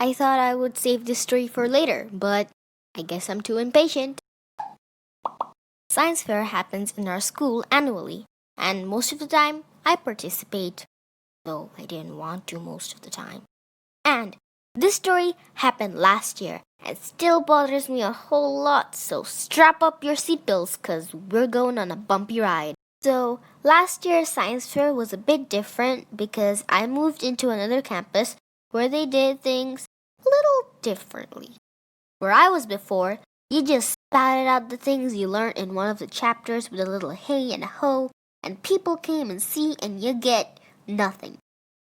I thought I would save this story for later, but I guess I'm too impatient. Science fair happens in our school annually, and most of the time I participate, though I didn't want to most of the time. And this story happened last year and still bothers me a whole lot, so strap up your seatbelts cause we're going on a bumpy ride. So, last year's science fair was a bit different because I moved into another campus where they did things a little differently. Where I was before, you just spouted out the things you learned in one of the chapters with a little hey and a ho, and people came and see and you get nothing.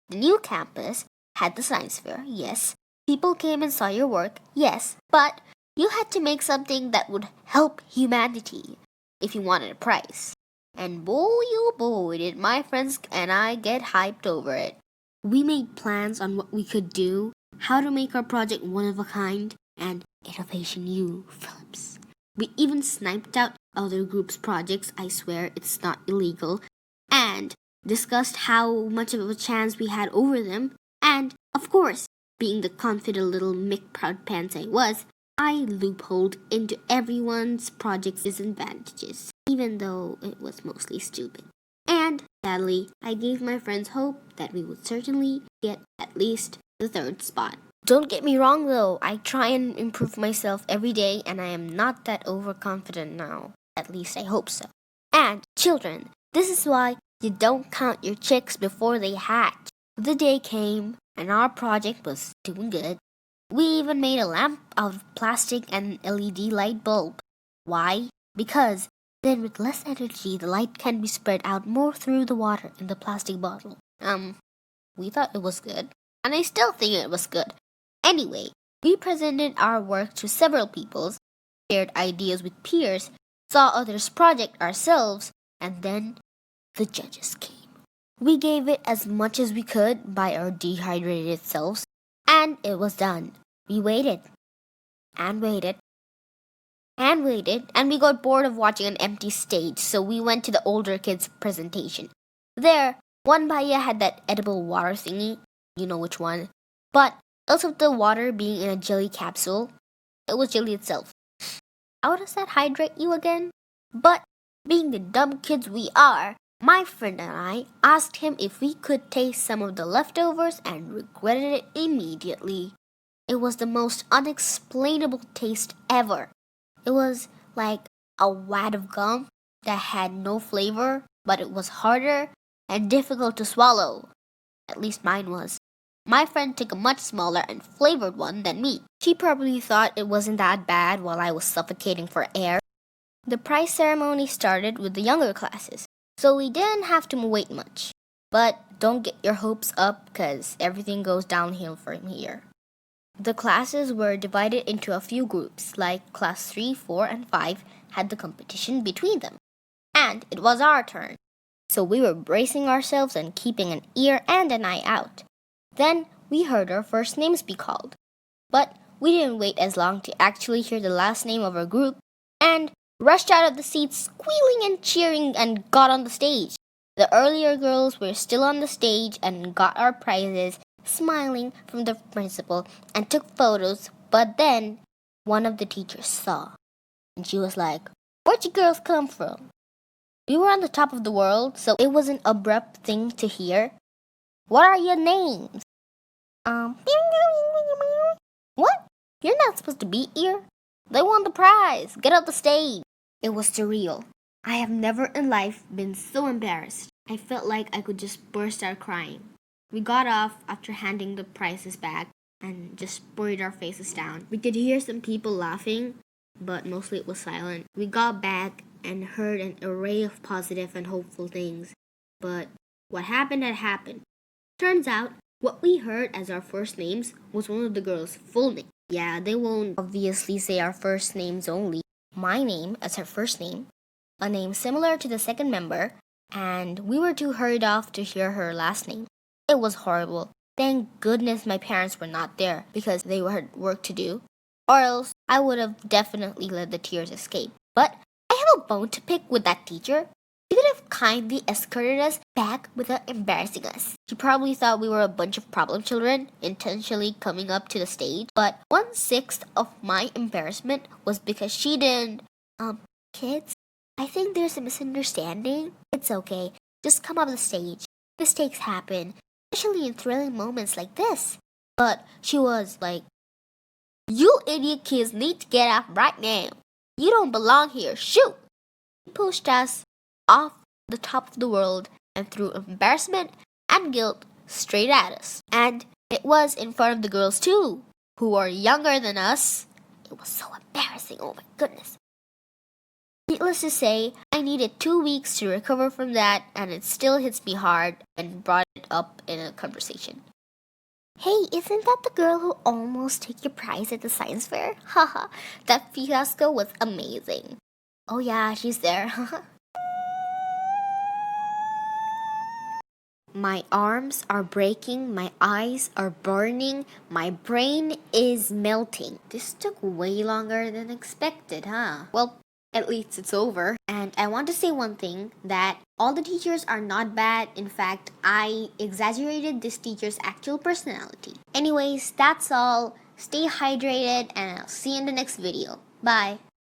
The new campus had the science fair, yes. People came and saw your work, yes, but you had to make something that would help humanity if you wanted a prize. And boy, oh boy, did my friends and I get hyped over it. We made plans on what we could do, how to make our project one of a kind, and Innovation U, Phillips. We even sniped out other groups' projects, I swear it's not illegal, and discussed how much of a chance we had over them, and, of course, being the confident little Mick Proud Pants I was, I loopholed into everyone's project's disadvantages, even though it was mostly stupid. And, sadly, I gave my friends hope that we would certainly get at least the third spot. Don't get me wrong though, I try and improve myself every day and I am not that overconfident now. At least I hope so. And, children, this is why you don't count your chicks before they hatch. The day came and our project was doing good. We even made a lamp out of plastic and LED light bulb. Why? Because then with less energy the light can be spread out more through the water in the plastic bottle. We thought it was good. And I still think it was good. Anyway, we presented our work to several people, shared ideas with peers, saw others' project ourselves, and then the judges came. We gave it as much as we could by our dehydrated selves, and it was done. We waited, and waited, and waited, and we got bored of watching an empty stage, so we went to the older kids' presentation. There, one bhaiya had that edible water thingy, you know which one, but instead of the water being in a jelly capsule, it was jelly itself. How does that hydrate you again? But, being the dumb kids we are, my friend and I asked him if we could taste some of the leftovers and regretted it immediately. It was the most unexplainable taste ever. It was like a wad of gum that had no flavor, but it was harder and difficult to swallow. At least mine was. My friend took a much smaller and flavored one than me. She probably thought it wasn't that bad while I was suffocating for air. The prize ceremony started with the younger classes, so we didn't have to wait much. But don't get your hopes up because everything goes downhill from here. The classes were divided into a few groups, like class 3, 4, and 5 had the competition between them. And it was our turn. So we were bracing ourselves and keeping an ear and an eye out. Then we heard our first names be called. But we didn't wait as long to actually hear the last name of our group and rushed out of the seats squealing and cheering and got on the stage. The earlier girls were still on the stage and got our prizes, smiling from the principal and took photos, but then one of the teachers saw. And she was like, "Where'd you girls come from?" We were on the top of the world, so it was an abrupt thing to hear. "What are your names?" What? You're not supposed to be here? They won the prize. Get off the stage. It was surreal. I have never in life been so embarrassed. I felt like I could just burst out crying. We got off after handing the prizes back and just buried our faces down. We could hear some people laughing, but mostly it was silent. We got back and heard an array of positive and hopeful things. But what happened had happened. Turns out, what we heard as our first names was one of the girls' full names. Yeah, they won't obviously say our first names only. My name as her first name, a name similar to the second member, and we were too hurried off to hear her last name. It was horrible. Thank goodness my parents were not there because they had work to do, or else I would have definitely let the tears escape. But I have a bone to pick with that teacher. She could have kindly escorted us back without embarrassing us. She probably thought we were a bunch of problem children intentionally coming up to the stage, but 1/6 of my embarrassment was because she didn't. Kids, I think there's a misunderstanding. It's okay. Just come up the stage. Mistakes happen, especially in thrilling moments like this. But she was like, "You idiot kids need to get out right now. You don't belong here. Shoot!" She pushed us off the top of the world and threw embarrassment and guilt straight at us. And it was in front of the girls too, who are younger than us. It was so embarrassing. Oh my goodness. Needless to say, I needed 2 weeks to recover from that, and it still hits me hard and brought it up in a conversation. "Hey, isn't that the girl who almost took your prize at the science fair? Haha, that fiasco was amazing." "Oh yeah, she's there." My arms are breaking, my eyes are burning, my brain is melting. This took way longer than expected, huh? Well, at least it's over. And I want to say one thing, that all the teachers are not bad. In fact, I exaggerated this teacher's actual personality. Anyways, that's all. Stay hydrated and I'll see you in the next video. Bye.